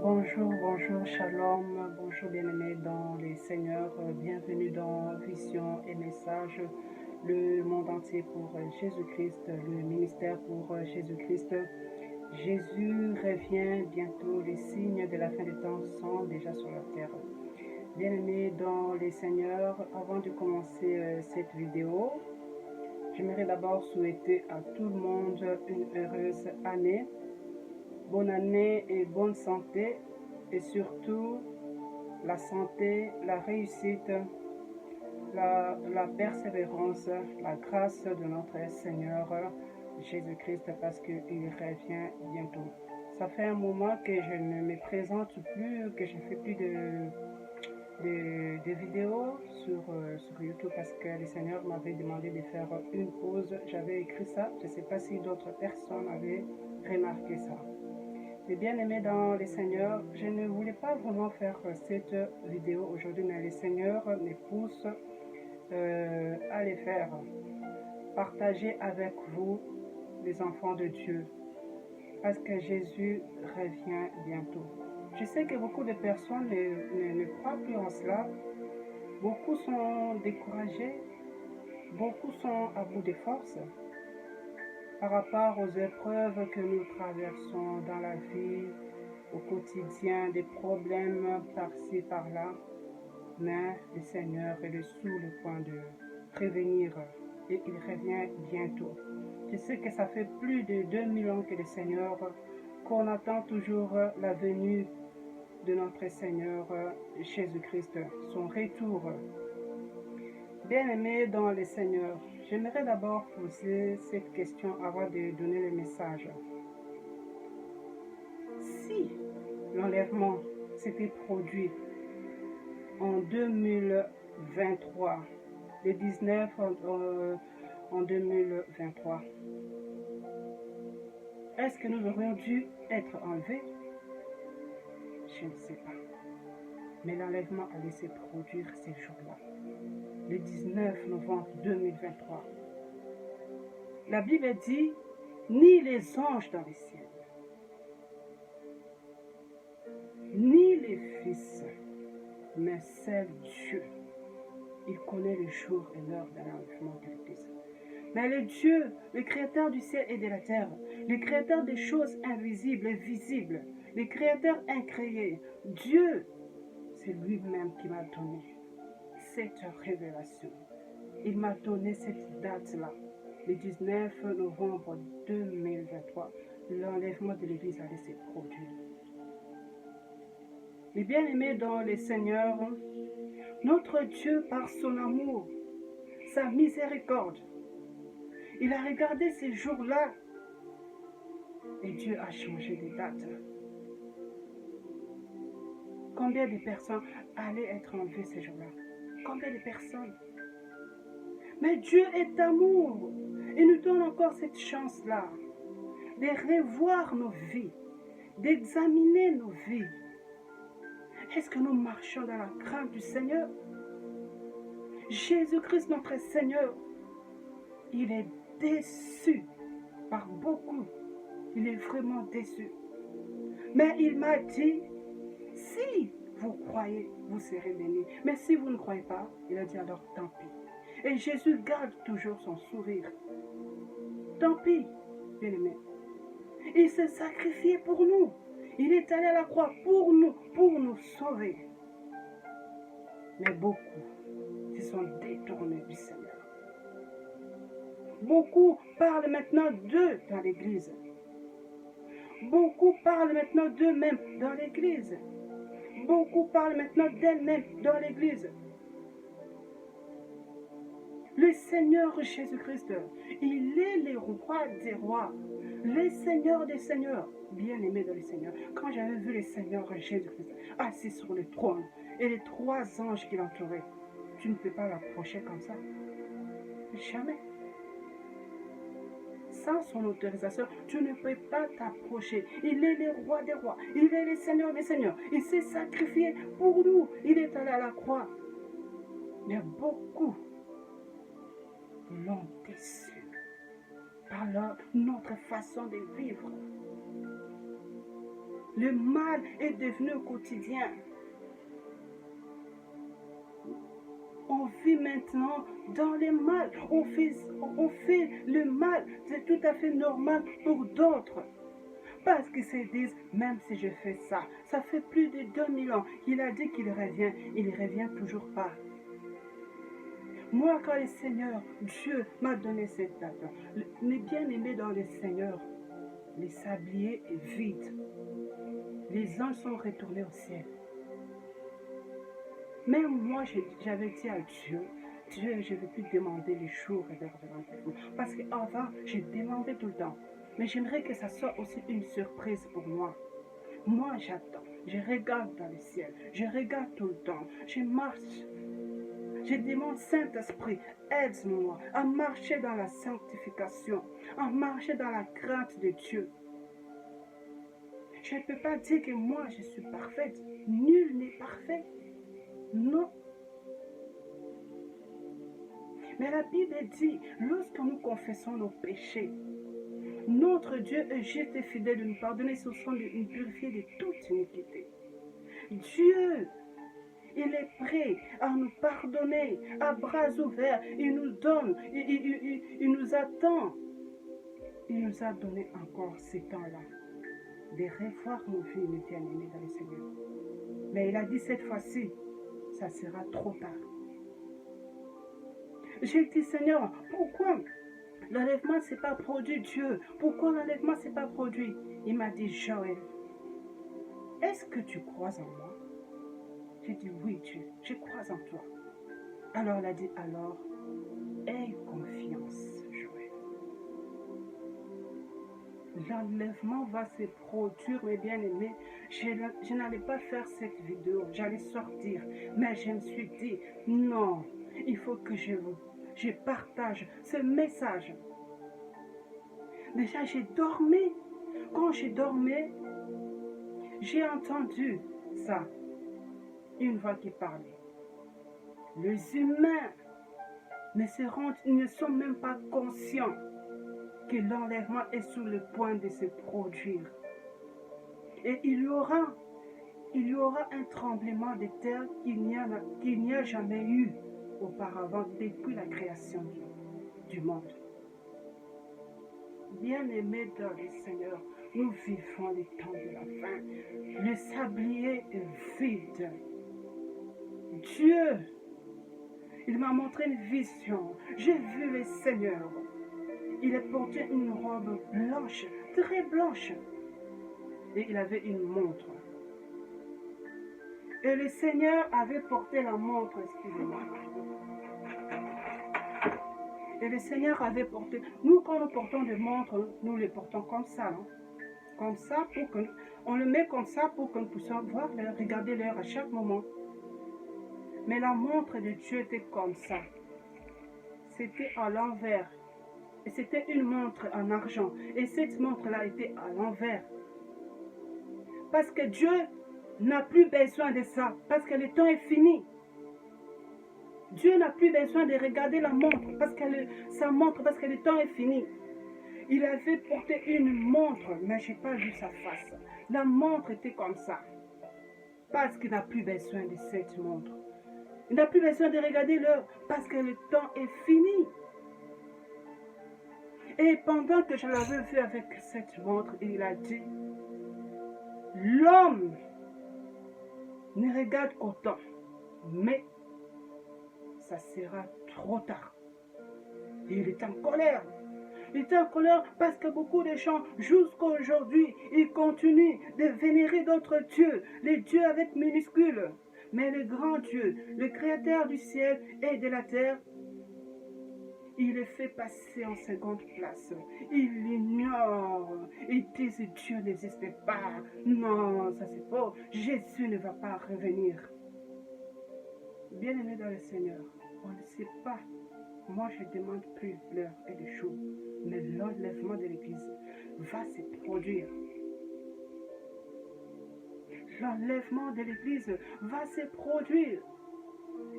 Bonjour, shalom, bonjour bien-aimés dans les seigneurs, bienvenue dans Vision et Message, le monde entier pour Jésus-Christ, le ministère pour Jésus-Christ. Jésus revient bientôt, les signes de la fin des temps sont déjà sur la terre. Bien-aimés dans les seigneurs, avant de commencer cette vidéo, j'aimerais d'abord souhaiter à tout le monde une heureuse année. Bonne année et bonne santé, et surtout la santé, la réussite, la persévérance, la grâce de notre Seigneur Jésus-Christ, parce qu'il revient bientôt. Ça fait un moment que je ne me présente plus, que je ne fais plus de vidéos sur YouTube, parce que le Seigneur m'avait demandé de faire une pause. J'avais écrit ça, je ne sais pas si d'autres personnes avaient remarqué ça. Et bien aimé dans les seigneurs, je ne voulais pas vraiment faire cette vidéo aujourd'hui, mais le Seigneur me pousse à les faire. Partager avec vous, les enfants de Dieu, parce que Jésus revient bientôt. Je sais que beaucoup de personnes ne croient plus en cela. Beaucoup sont découragés, beaucoup sont à bout de force par rapport aux épreuves que nous traversons dans la vie, au quotidien, des problèmes par-ci, par-là. Mais le Seigneur est sur le point de prévenir et il revient bientôt. Je sais que ça fait plus de 2000 ans que le Seigneur, qu'on attend toujours la venue de notre Seigneur Jésus-Christ, son retour. Bien-aimés dans le Seigneur, j'aimerais d'abord poser cette question avant de donner le message. Si l'enlèvement s'était produit en 2023, le 19 en 2023, est-ce que nous aurions dû être enlevés? Je ne sais pas. Mais l'enlèvement allait se produire ces jours-là, le 19 novembre 2023. La Bible dit, ni les anges dans les ciels, ni les fils, mais seul Dieu. Il connaît le jour et l'heure de l'enlèvement de l'Église. Mais le Dieu, le créateur du ciel et de la terre, le créateur des choses invisibles et visibles, le créateur incréé, Dieu, c'est lui-même qui m'a donné cette révélation. Il m'a donné cette date-là, le 19 novembre 2023, l'enlèvement de l'Église allait se produire. Les bien-aimés dans le Seigneur, notre Dieu, par son amour, sa miséricorde, il a regardé ces jours-là et Dieu a changé de date. Combien de personnes allaient être enlevées ces jours-là? Combien de personnes? Mais Dieu est amour. Il nous donne encore cette chance-là de revoir nos vies, d'examiner nos vies. Est-ce que nous marchons dans la crainte du Seigneur? Jésus-Christ, notre Seigneur, il est déçu par beaucoup. Il est vraiment déçu. Mais il m'a dit, si vous croyez, vous serez bénis. Mais si vous ne croyez pas, il a dit alors tant pis. Et Jésus garde toujours son sourire. Tant pis, bien-aimé. Il s'est sacrifié pour nous. Il est allé à la croix pour nous sauver. Mais beaucoup se sont détournés du Seigneur. Beaucoup parlent maintenant d'eux dans l'Église. Beaucoup parlent maintenant d'eux-mêmes dans l'Église. Beaucoup parlent maintenant d'elles-mêmes dans l'Église. Le Seigneur Jésus-Christ, il est le roi des rois, le Seigneur des seigneurs, bien-aimé dans le Seigneur. Quand j'avais vu le Seigneur Jésus-Christ assis sur le trône et les 3 anges qui l'entouraient, tu ne peux pas l'approcher comme ça. Jamais. Sans son autorisation, tu ne peux pas t'approcher. Il est le roi des rois, il est le Seigneur des seigneurs. Il s'est sacrifié pour nous, il est allé à la croix. Mais beaucoup l'ont déçu par notre façon de vivre. Le mal est devenu quotidien. On vit maintenant dans le mal. On fait le mal. C'est tout à fait normal pour d'autres. Parce qu'ils se disent, même si je fais ça, ça fait plus de 2000 ans. Il a dit qu'il revient. Il ne revient toujours pas. Moi, quand le Seigneur, Dieu m'a donné cette date, mes bien-aimés dans le Seigneur, les sabliers est vide. Les anges sont retournés au ciel. Même moi, j'avais dit à Dieu, Dieu, je ne vais plus demander les jours et l'heure de l'enterrement. Parce qu'avant, je demandais tout le temps. Mais j'aimerais que ça soit aussi une surprise pour moi. Moi, j'attends. Je regarde dans le ciel. Je regarde tout le temps. Je marche. Je demande, Saint-Esprit, aide-moi à marcher dans la sanctification, à marcher dans la crainte de Dieu. Je ne peux pas dire que moi, je suis parfaite. Nul n'est parfait. Non. Mais la Bible dit, lorsque nous confessons nos péchés, notre Dieu est juste et fidèle de nous pardonner sur son de nous purifier de toute iniquité. Dieu, il est prêt à nous pardonner à bras ouverts. Il nous donne, il nous attend. Il nous a donné encore ces temps-là de revoir nos vies, mes bien-aimés dans le Seigneur. Mais il a dit cette fois-ci, ça sera trop tard. J'ai dit, Seigneur, pourquoi l'enlèvement ne s'est pas produit, Dieu? Pourquoi l'enlèvement ne s'est pas produit? Il m'a dit, Joël, est-ce que tu crois en moi? J'ai dit, oui, Dieu, je crois en toi. Alors, il a dit, alors, aie confiance, Joël. L'enlèvement va se produire, mes bien-aimés. Je n'allais pas faire cette vidéo, j'allais sortir. Mais je me suis dit, non, il faut que je partage ce message. Déjà, j'ai dormi. Quand j'ai dormi, j'ai entendu ça. Une voix qui parlait. Les humains ne sont même pas conscients que l'enlèvement est sur le point de se produire. Et il y aura un tremblement de terre qu'il n'y a jamais eu auparavant depuis la création du monde. Bien-aimés dans le Seigneur, nous vivons les temps de la fin. Le sablier est vide. Dieu, il m'a montré une vision. J'ai vu le Seigneur. Il a porté une robe blanche, très blanche. Et il avait une montre. Et le Seigneur avait porté la montre, excusez-moi. Et le Seigneur avait porté... Nous, quand nous portons des montres, nous les portons comme ça. Non? Comme ça, on le met comme ça pour que nous puissions voir l'heure, regarder l'heure à chaque moment. Mais la montre de Dieu était comme ça. C'était à l'envers. Et c'était une montre en argent. Et cette montre-là était à l'envers. Parce que Dieu n'a plus besoin de ça. Parce que le temps est fini. Dieu n'a plus besoin de regarder la montre. Parce que sa montre, parce que le temps est fini. Il avait porté une montre. Mais je n'ai pas vu sa face. La montre était comme ça. Parce qu'il n'a plus besoin de cette montre. Il n'a plus besoin de regarder l'heure. Parce que le temps est fini. Et pendant que je l'avais vu avec cette montre, il a dit, l'homme ne regarde qu'au temps, mais ça sera trop tard. Et il est en colère. Il est en colère parce que beaucoup de gens, jusqu'à aujourd'hui, ils continuent de vénérer d'autres dieux, les dieux avec minuscules. Mais le grand Dieu, le créateur du ciel et de la terre, il est fait passer en seconde place. Il l'ignore. Il dit que Dieu n'existe pas. Non, ça c'est faux. Jésus ne va pas revenir. Bien-aimés dans le Seigneur, on ne sait pas. Moi, je ne demande plus l'heure et le jour. Mais l'enlèvement de l'Église va se produire. L'enlèvement de l'Église va se produire.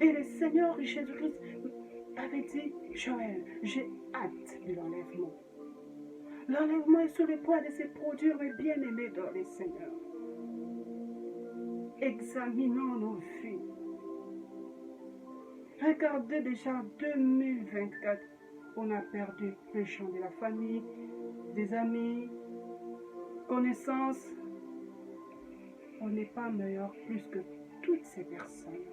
Et le Seigneur Jésus-Christ avait dit, Joël, j'ai hâte de l'enlèvement. L'enlèvement est sur le point de se produire, mes bien-aimés dans le Seigneur. examinons nos vies. Regardez déjà 2024, on a perdu les gens de la famille, des amis, connaissances. On n'est pas meilleur plus que toutes ces personnes.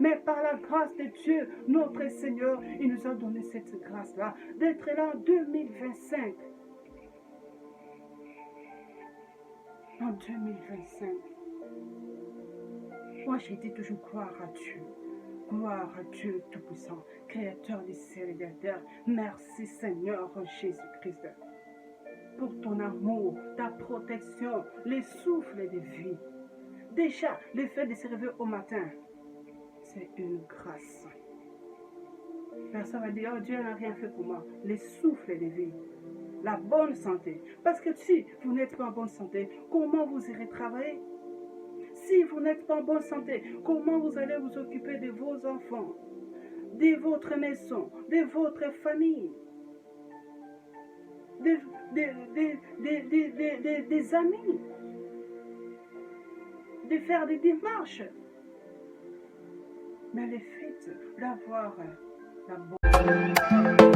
Mais par la grâce de Dieu, notre Seigneur, il nous a donné cette grâce-là, d'être là en 2025. En 2025. Moi, j'ai dit toujours gloire à Dieu. Gloire à Dieu Tout-Puissant, Créateur du ciel et de la terre. Merci Seigneur Jésus-Christ pour ton amour, ta protection, les souffles de vie. Déjà, le fait de se réveiller au matin, c'est une grâce. Personne va dire, oh Dieu n'a rien fait pour moi. Les souffles de vie, la bonne santé. Parce que si vous n'êtes pas en bonne santé, comment vous irez travailler? Si vous n'êtes pas en bonne santé, comment vous allez vous occuper de vos enfants, de votre maison, de votre famille, des amis, de faire des démarches? Mais le fait d'avoir la bonne